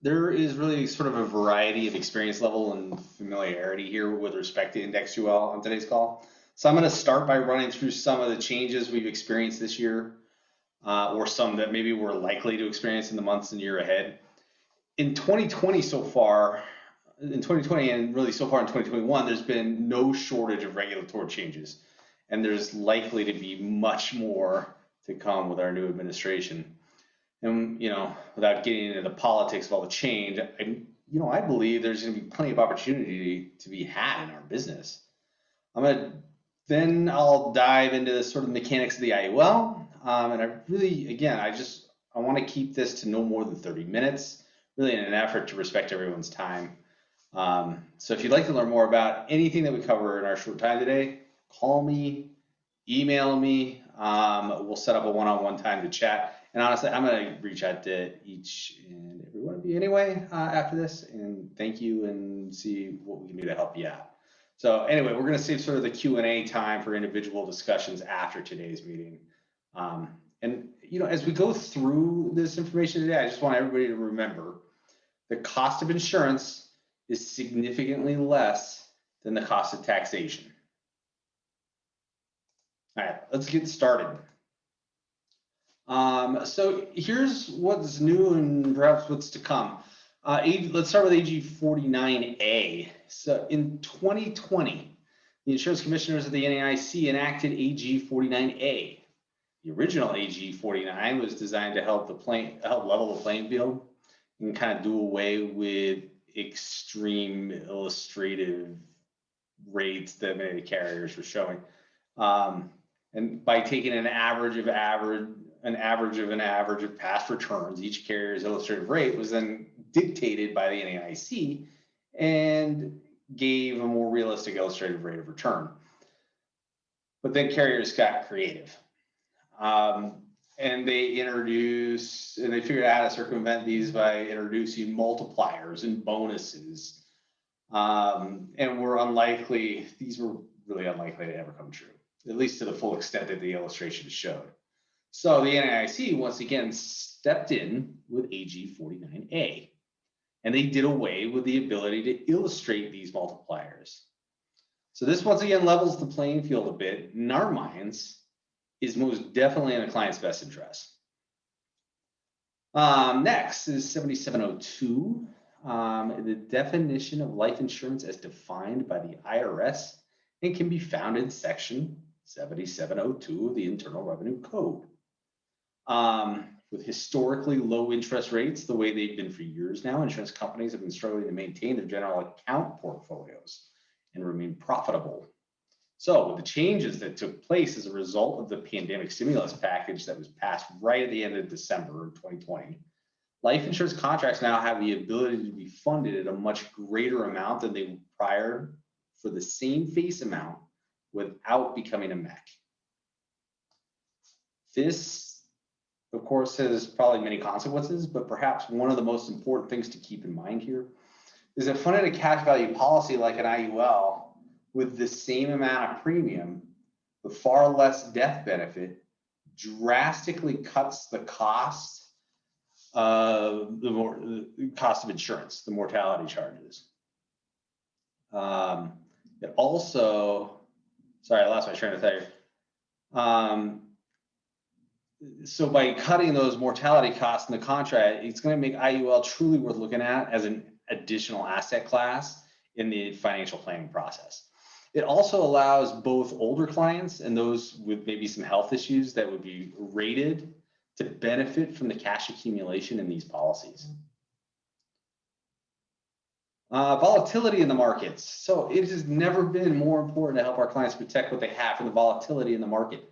There is really sort of a variety of experience level and familiarity here with respect to Index UL on today's call. So I'm going to start by running through some of the changes we've experienced this year, or some that maybe we're likely to experience in the months and year ahead. In 2020 so far, in 2020 and really so far in 2021, there's been no shortage of regulatory changes, and there's likely to be much more to come with our new administration. And without getting into the politics of all the change, I believe there's going to be plenty of opportunity to be had in our business. Then I'll dive into the sort of mechanics of the IUL, and I want to keep this to no more than 30 minutes, really in an effort to respect everyone's time. So if you'd like to learn more about anything that we cover in our short time today, call me, email me. We'll set up a one-on-one time to chat. And honestly, I'm going to reach out to each and every one of you anyway after this, and thank you and see what we can do to help you out. So anyway, we're going to save sort of the Q&A time for individual discussions after today's meeting. As we go through this information today, I just want everybody to remember the cost of insurance is significantly less than the cost of taxation. All right, let's get started. So here's what's new and perhaps what's to come. Let's start with AG 49A. So in 2020, the insurance commissioners of the NAIC enacted AG 49A. The original AG 49 was designed to help level the playing field and kind of do away with extreme illustrative rates that many carriers were showing. And by taking an average of past returns, each carrier's illustrative rate was then dictated by the NAIC and gave a more realistic illustrative rate of return. But then carriers got creative. And they figured out how to circumvent these by introducing multipliers and bonuses. And these were really unlikely to ever come true, at least to the full extent that the illustration showed. So the NAIC once again stepped in with AG 49A, and they did away with the ability to illustrate these multipliers. So this once again levels the playing field a bit. In our minds, is most definitely in the client's best interest. Next is 7702, the definition of life insurance as defined by the IRS and can be found in section 7702 of the Internal Revenue Code. With historically low interest rates, the way they've been for years now, insurance companies have been struggling to maintain their general account portfolios and remain profitable. So with the changes that took place as a result of the pandemic stimulus package that was passed right at the end of December of 2020, life insurance contracts now have the ability to be funded at a much greater amount than they were prior for the same face amount without becoming a MEC. This, of course, has probably many consequences, but perhaps one of the most important things to keep in mind here is that funding a cash value policy like an IUL with the same amount of premium, but far less death benefit, drastically cuts the cost of insurance, the mortality charges. It also, sorry, I lost my train of thought here. So by cutting those mortality costs in the contract, it's going to make IUL truly worth looking at as an additional asset class in the financial planning process. It also allows both older clients and those with maybe some health issues that would be rated to benefit from the cash accumulation in these policies. Volatility in the markets. So it has never been more important to help our clients protect what they have from the volatility in the market.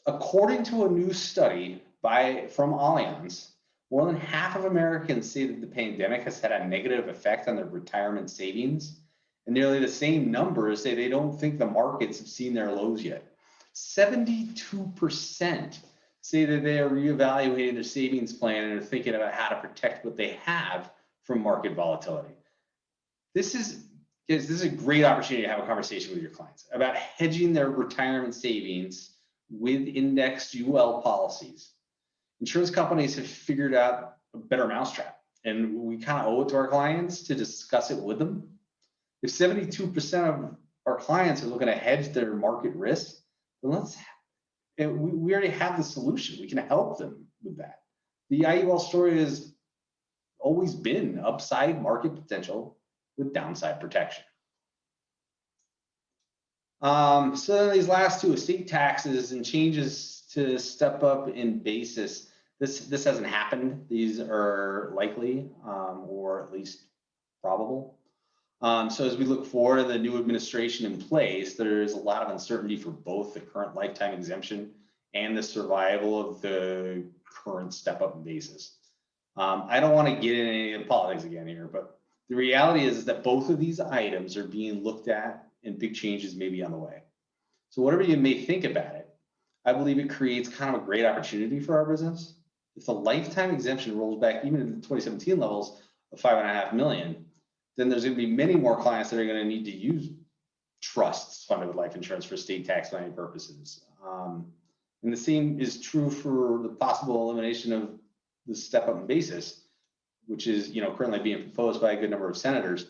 According to a new study from Allianz, more than half of Americans say that the pandemic has had a negative effect on their retirement savings. And nearly the same numbers say they don't think the markets have seen their lows yet. 72% say that they are reevaluating their savings plan and are thinking about how to protect what they have from market volatility. This is a great opportunity to have a conversation with your clients about hedging their retirement savings with indexed UL policies. Insurance companies have figured out a better mousetrap. And we kind of owe it to our clients to discuss it with them. If 72% of our clients are looking to hedge their market risk, then we already have the solution. We can help them with that. The IUL story has always been upside market potential with downside protection. So then these last two, estate taxes and changes to step up in basis. This hasn't happened. These are likely or at least probable. So as we look forward to the new administration in place, there's a lot of uncertainty for both the current lifetime exemption and the survival of the current step up in basis. I don't want to get into any of the politics again here, but the reality is that both of these items are being looked at and big changes may be on the way. So whatever you may think about it, I believe it creates kind of a great opportunity for our business. If the lifetime exemption rolls back even to the 2017 levels of 5.5 million, then there's going to be many more clients that are going to need to use trusts funded with life insurance for estate tax planning purposes. And the same is true for the possible elimination of the step up in basis, which is currently being proposed by a good number of senators.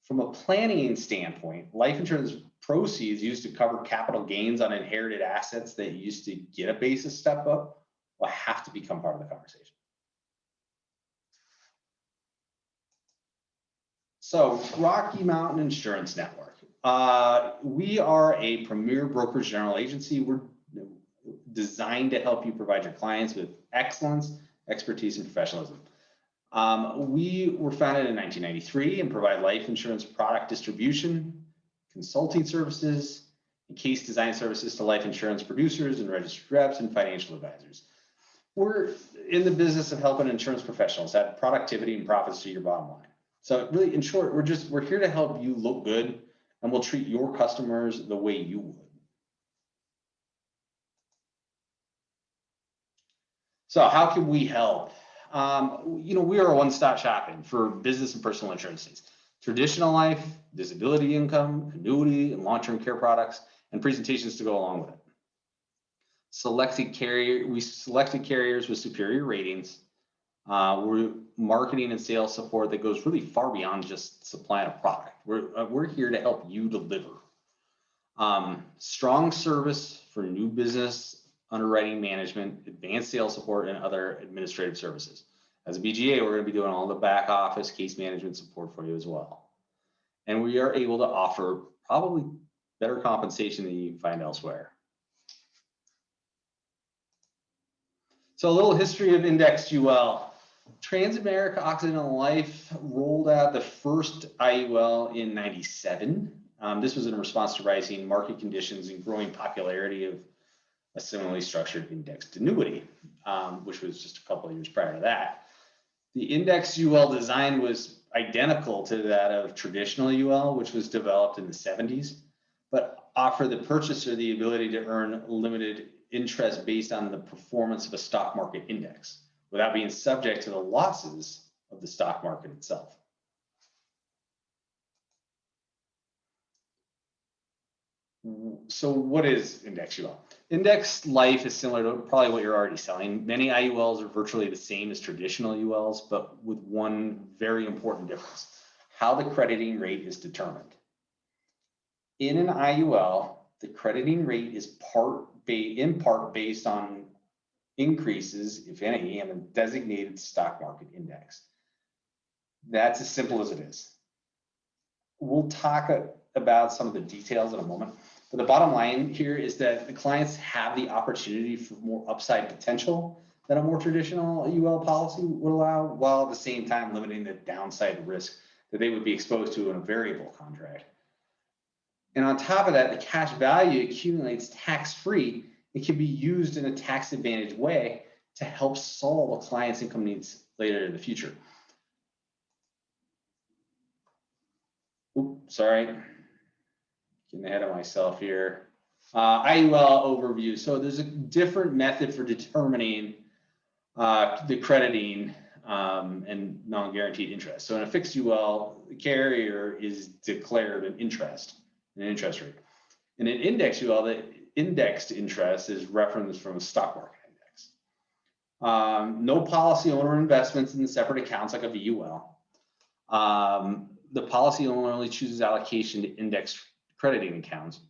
From a planning standpoint, life insurance proceeds used to cover capital gains on inherited assets that used to get a basis step up will have to become part of the conversation. So Rocky Mountain Insurance Network. We are a premier brokerage general agency. We're designed to help you provide your clients with excellence, expertise, and professionalism. We were founded in 1993 and provide life insurance product distribution, consulting services, and case design services to life insurance producers and registered reps and financial advisors. We're in the business of helping insurance professionals add productivity and profits to your bottom line. So really, in short, we're here to help you look good, and we'll treat your customers the way you would. So how can we help? We are a one-stop shopping for business and personal insurance needs. Traditional life, disability income, annuity, and long-term care products, and presentations to go along with it. We selected carriers with superior ratings. We're marketing and sales support that goes really far beyond just supplying a product. We're here to help you deliver. Strong service for new business, underwriting management, advanced sales support, and other administrative services. As a BGA, we're going to be doing all the back office case management support for you as well. And we are able to offer probably better compensation than you can find elsewhere. So a little history of indexed UL. Transamerica Occidental Life rolled out the first IUL in '97. This was in response to rising market conditions and growing popularity of a similarly structured indexed annuity, which was just a couple of years prior to that. The indexed UL design was identical to that of traditional UL, which was developed in the '70s, but offered the purchaser the ability to earn limited interest based on the performance of a stock market index without being subject to the losses of the stock market itself. So what is index UL? Indexed life is similar to probably what you're already selling. Many IULs are virtually the same as traditional ULs, but with one very important difference: how the crediting rate is determined. In an IUL, the crediting rate is in part based on increases, if any, in a designated stock market index. That's as simple as it is. We'll talk about some of the details in a moment, but the bottom line here is that the clients have the opportunity for more upside potential than a more traditional UL policy would allow, while at the same time limiting the downside risk that they would be exposed to in a variable contract. And on top of that, the cash value accumulates tax-free. It can be used in a tax-advantaged way to help solve a client's income needs later in the future. Oops, sorry, getting ahead of myself here. IUL overview. So there's a different method for determining the crediting and non-guaranteed interest. So in a fixed UL, the carrier is declared an interest rate. In an index UL, the indexed interest is referenced from a stock market index. No policy owner investments in the separate accounts like a VUL. The policy owner only chooses allocation to index crediting accounts.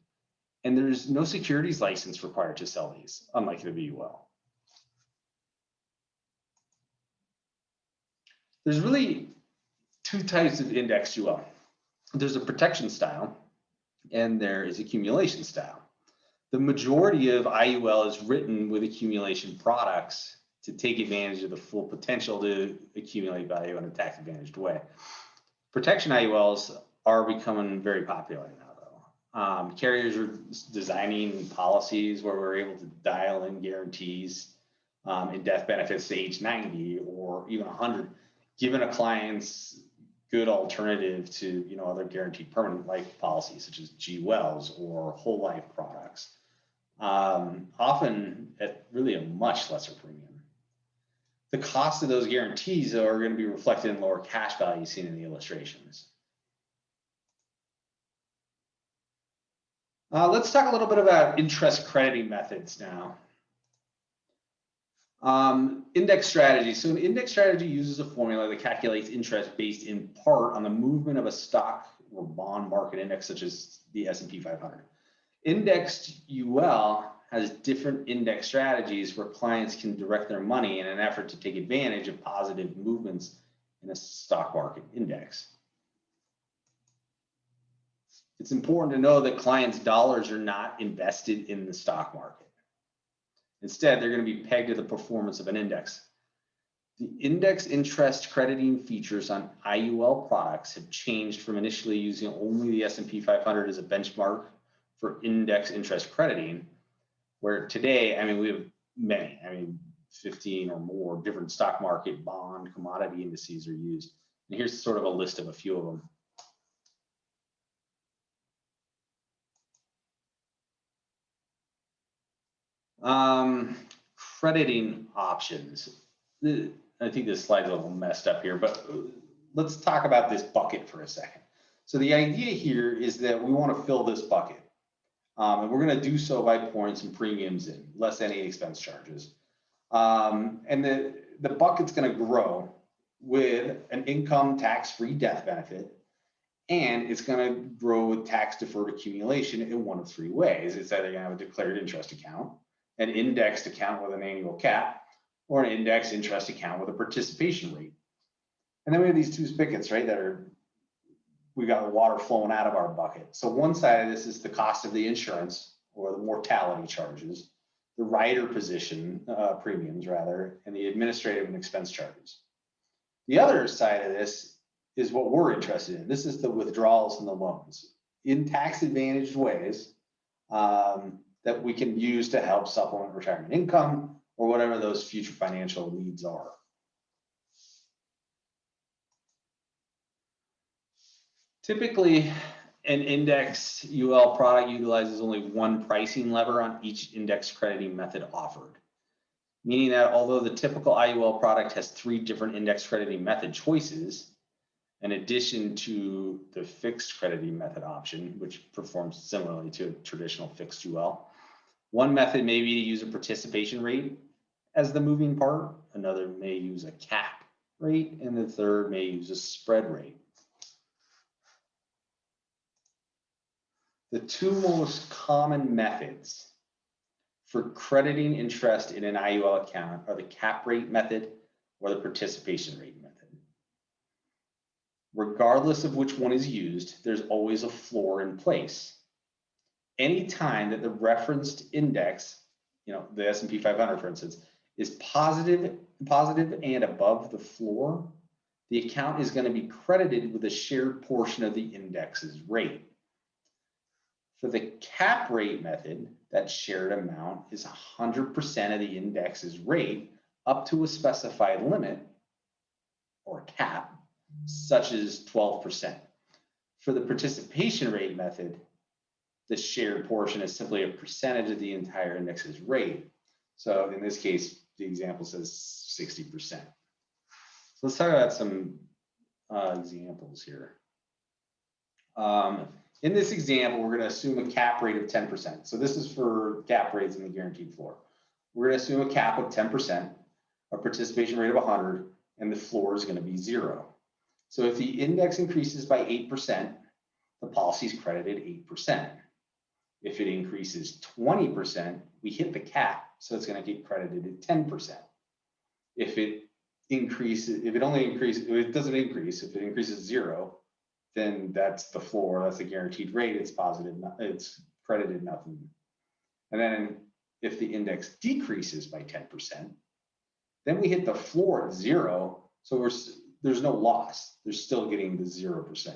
And there's no securities license required to sell these, unlike the VUL. There's really two types of index UL. There's a protection style and there is accumulation style. The majority of IUL is written with accumulation products to take advantage of the full potential to accumulate value in a tax advantaged way. Protection IULs are becoming very popular now, though. Carriers are designing policies where we're able to dial in guarantees in death benefits to age 90 or even 100, given a client's good alternative to other guaranteed permanent life policies such as GWells or whole life products, often at really a much lesser premium. The cost of those guarantees are going to be reflected in lower cash value seen in the illustrations. Let's talk a little bit about interest crediting methods now. Index strategy. So an index strategy uses a formula that calculates interest based in part on the movement of a stock or bond market index, such as the S&P 500. Indexed UL has different index strategies where clients can direct their money in an effort to take advantage of positive movements in a stock market index. It's important to know that clients' dollars are not invested in the stock market. Instead, they're going to be pegged to the performance of an index. The index interest crediting features on IUL products have changed from initially using only the S&P 500 as a benchmark for index interest crediting, where today, we have many, 15 or more different stock market, bond, commodity indices are used. And here's sort of a list of a few of them. Crediting options. I think this slide's a little messed up here, but let's talk about this bucket for a second. So the idea here is that we want to fill this bucket. And we're going to do so by pouring some premiums in, less any expense charges. And the bucket's going to grow with an income tax-free death benefit, and it's going to grow with tax-deferred accumulation in one of three ways. It's either going to have a declared interest account, an indexed account with an annual cap, or an indexed interest account with a participation rate. And then we have these two spigots, right, we got water flowing out of our bucket. So one side of this is the cost of the insurance or the mortality charges, the rider position premiums rather, and the administrative and expense charges. The other side of this is what we're interested in. This is the withdrawals and the loans in tax advantaged ways that we can use to help supplement retirement income or whatever those future financial needs are. Typically, an index UL product utilizes only one pricing lever on each index crediting method offered, meaning that although the typical IUL product has 3 different index crediting method choices, in addition to the fixed crediting method option, which performs similarly to a traditional fixed UL, one method may be to use a participation rate as the moving part, another may use a cap rate, and the third may use a spread rate. The 2 most common methods for crediting interest in an IUL account are the cap rate method or the participation rate method. Regardless of which one is used, there's always a floor in place. Any time that the referenced index, the S&P 500, for instance, is positive and above the floor, the account is going to be credited with a shared portion of the index's rate. For the cap rate method, that shared amount is 100% of the index's rate up to a specified limit or cap, such as 12%. For the participation rate method, the shared portion is simply a percentage of the entire index's rate. So in this case, the example says 60%. So let's talk about some examples here. In this example, we're going to assume a cap rate of 10%. So this is for cap rates in the guaranteed floor. We're going to assume a cap of 10%. a participation rate of 100, and the floor is going to be 0. So if the index increases by 8%, the policy is credited 8%. If it increases 20%, we hit the cap, so it's going to get credited at 10%. If it increases, if it doesn't increase, if it increases 0, then that's the floor, that's the guaranteed rate, it's positive, it's credited nothing. And then if the index decreases by 10%, then we hit the floor at 0, so there's no loss, they're still getting the 0%.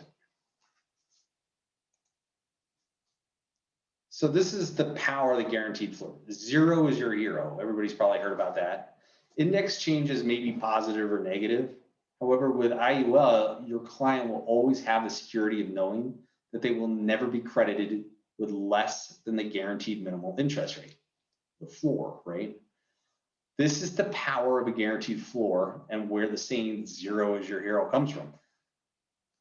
So this is the power of the guaranteed floor. 0 is your hero. Everybody's probably heard about that. Index changes may be positive or negative. However, with IUL, your client will always have the security of knowing that they will never be credited with less than the guaranteed minimal interest rate, the floor, right? This is the power of a guaranteed floor and where the saying 0 is your hero comes from.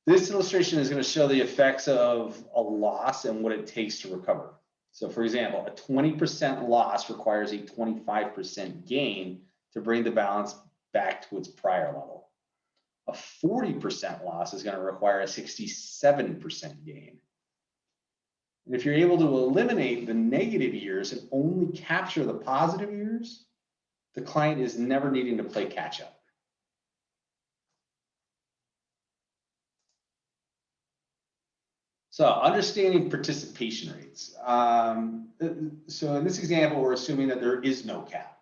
This illustration is going to show the effects of a loss and what it takes to recover. So for example, a 20% loss requires a 25% gain to bring the balance back to its prior level. A 40% loss is going to require a 67% gain. And if you're able to eliminate the negative years and only capture the positive years, the client is never needing to play catch up. So understanding participation rates. So in this example, we're assuming that there is no cap.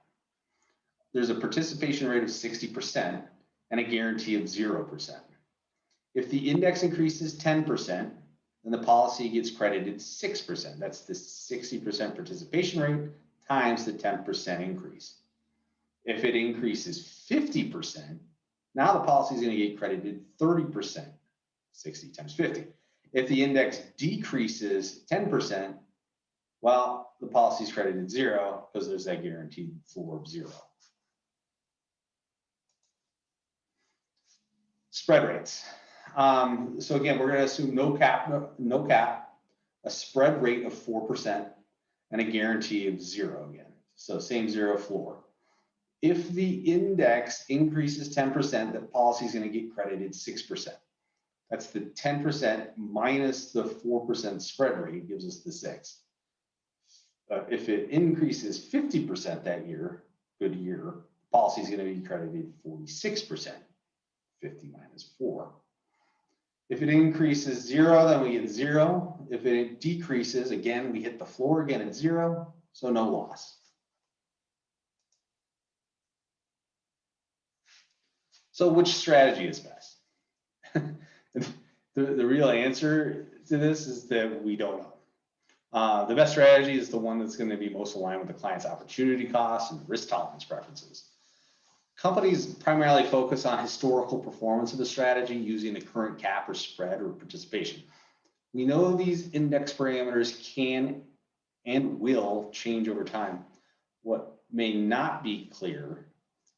There's a participation rate of 60% and a guarantee of 0%. If the index increases 10%, then the policy gets credited 6%. That's the 60% participation rate times the 10% increase. If it increases 50%, now the policy is going to get credited 30%, 60 times 50. If the index decreases 10%, well, the policy is credited 0 because there's that guaranteed floor of 0. Spread rates. So again, we're going to assume no cap, a spread rate of 4%, and a guarantee of 0 again. So same 0 floor. If the index increases 10%, the policy is going to get credited 6%. That's the 10% minus the 4% spread rate gives us the 6. If it increases 50% that year, good year, policy is going to be credited 46%, 50 minus 4. If it increases 0, then we get 0. If it decreases, again, we hit the floor again at 0, so no loss. So which strategy is best? The real answer to this is that we don't know. The best strategy is the one that's going to be most aligned with the client's opportunity costs and risk tolerance preferences. Companies primarily focus on historical performance of the strategy using the current cap or spread or participation. We know these index parameters can and will change over time. What may not be clear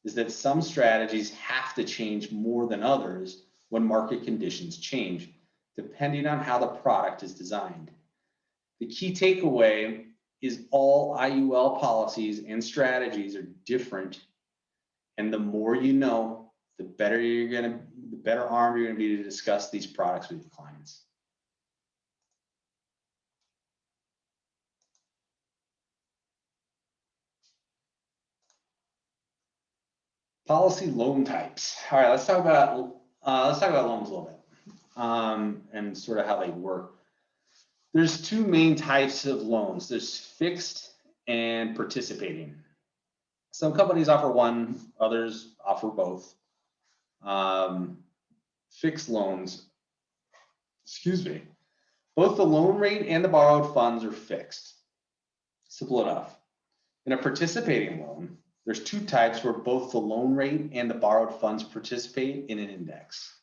is that some strategies have to change more than others when market conditions change, depending on how the product is designed. The key takeaway is all IUL policies and strategies are different, and the more you know, the better armed you're gonna be to discuss these products with your clients. Policy loan types. All right, let's talk about loans a little bit and sort of how they work. There's two main types of loans. There's fixed and participating. Some companies offer one, others offer both. Fixed loans, both the loan rate and the borrowed funds are fixed. Simple enough. In a participating loan, there's two types where both the loan rate and the borrowed funds participate in an index.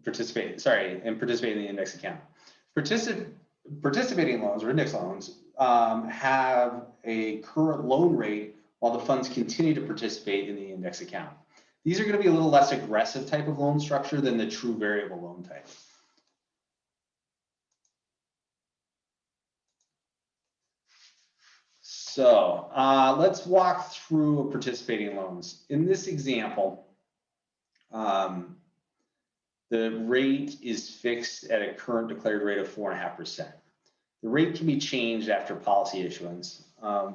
Participate in the index account. Participating loans or index loans have a current loan rate while the funds continue to participate in the index account. These are going to be a little less aggressive type of loan structure than the true variable loan type. So let's walk through participating loans. In this example, the rate is fixed at a current declared rate of 4.5%. The rate can be changed after policy issuance.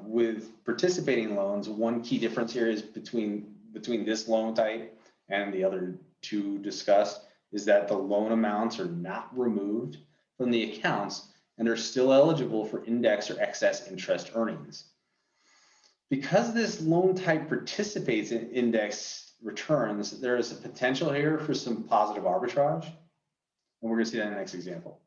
With participating loans, one key difference here is between this loan type and the other two discussed is that the loan amounts are not removed from the accounts and are still eligible for index or excess interest earnings. Because this loan type participates in index returns, there is a potential here for some positive arbitrage. And we're going to see that in the next example.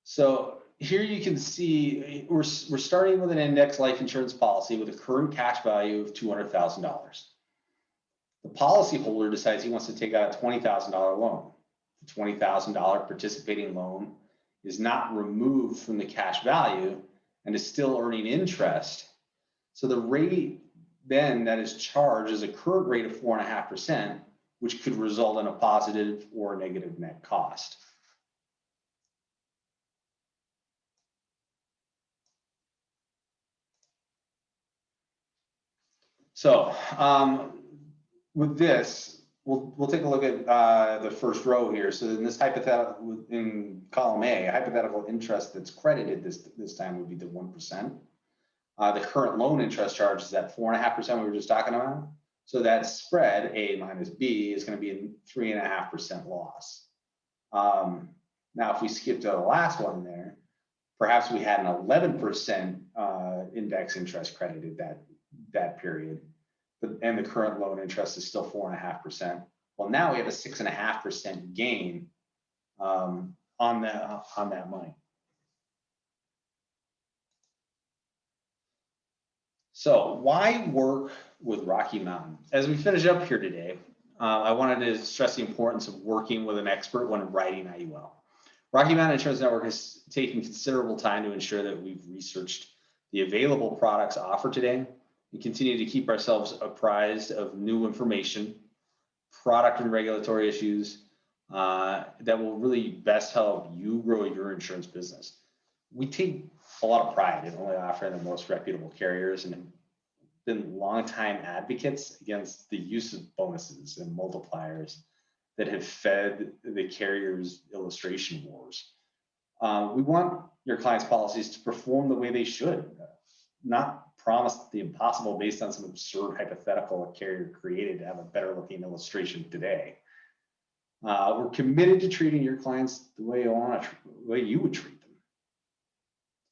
So here you can see we're starting with an index life insurance policy with a current cash value of $200,000. The policyholder decides he wants to take out a $20,000 loan. The $20,000 participating loan is not removed from the cash value and is still earning interest. So the rate then that is charged is a current rate of 4.5%, which could result in a positive or negative net cost. So with this, we'll take a look at the first row here. So in this hypothetical, in column A, hypothetical interest that's credited this time would be the 1%. The current loan interest charge is at 4.5% we were just talking about. So that spread, A minus B, is going to be a 3.5% loss. Now, if we skip to the last one there, perhaps we had an 11% index interest credited that period, and the current loan interest is still 4.5%. Well, now we have a 6.5% gain on that money. So why work with Rocky Mountain? As we finish up here today, I wanted to stress the importance of working with an expert when writing IUL. Rocky Mountain Insurance Network has taken considerable time to ensure that we've researched the available products offered today and continue to keep ourselves apprised of new information, product and regulatory issues that will really best help you grow your insurance business. We take a lot of pride in only offering the most reputable carriers and have been longtime advocates against the use of bonuses and multipliers that have fed the carriers' illustration wars. We want your clients' policies to perform the way they should, not promise the impossible based on some absurd hypothetical a carrier created to have a better looking illustration today. We're committed to treating your clients the way you would treat them.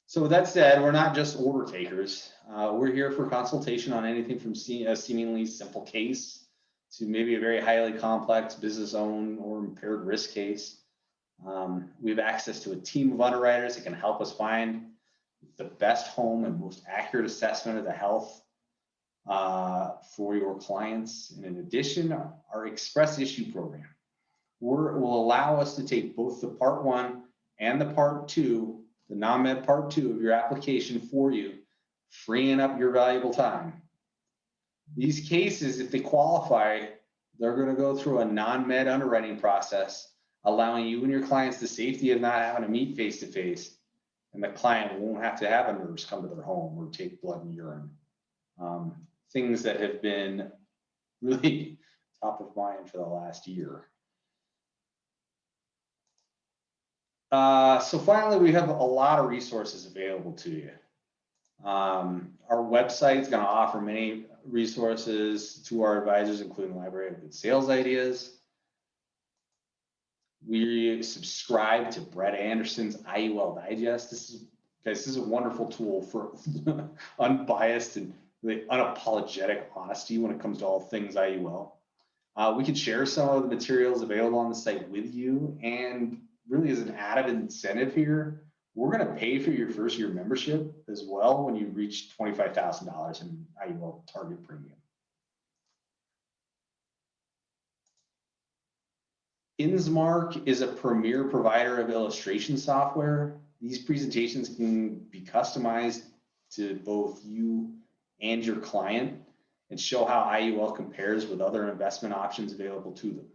So with that said, we're not just order takers. We're here for consultation on anything from a seemingly simple case to maybe a very highly complex business-owned or impaired risk case. We have access to a team of underwriters that can help us find the best home and most accurate assessment of the health for your clients. And in addition, our Express Issue program will allow us to take both the Part 1 and the Part 2, the non-med Part 2 of your application for you, freeing up your valuable time. These cases, if they qualify, they're going to go through a non-med underwriting process, allowing you and your clients the safety of not having to meet face-to-face, and the client won't have to have a nurse come to their home or take blood and urine. Things that have been really top of mind for the last year. So finally, we have a lot of resources available to you. Our website is going to offer many resources to our advisors, including Library of Good Sales Ideas. We subscribe to Brett Anderson's IUL Digest. This is a wonderful tool for unbiased and really unapologetic honesty when it comes to all things IUL. We can share some of the materials available on the site with you, and really as an added incentive here, we're going to pay for your first year membership as well when you reach $25,000 in IUL target premium. Insmark is a premier provider of illustration software. These presentations can be customized to both you and your client and show how IUL compares with other investment options available to them.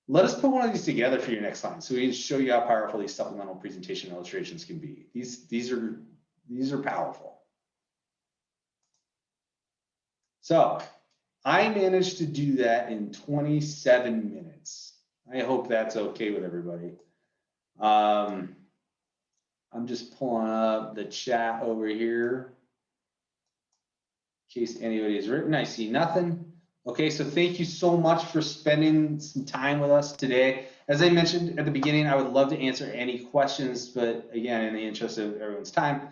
Let us put one of these together for your next client so we can show you how powerful these supplemental presentation illustrations can be. These are These are powerful. So I managed to do that in 27 minutes. I hope that's okay with everybody. I'm just pulling up the chat over here in case anybody has written. I see nothing. Okay, so thank you so much for spending some time with us today. As I mentioned at the beginning, I would love to answer any questions, but again, in the interest of everyone's time,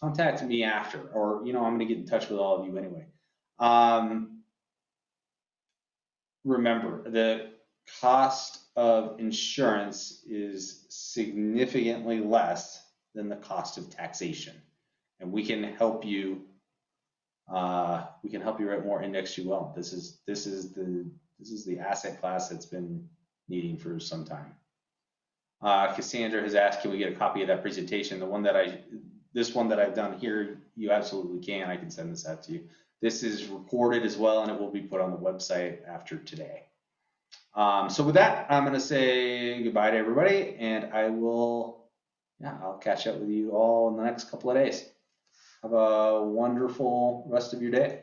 contact me after, or I'm going to get in touch with all of you anyway. Remember, the cost of insurance is significantly less than the cost of taxation, and we can help you. Write more index UL. This is the asset class that's been needing for some time. Cassandra has asked, can we get a copy of that presentation? This one that I've done here, you absolutely can. I can send this out to you. This is recorded as well, and it will be put on the website after today. So with that, I'm going to say goodbye to everybody, and I'll catch up with you all in the next couple of days. Have a wonderful rest of your day.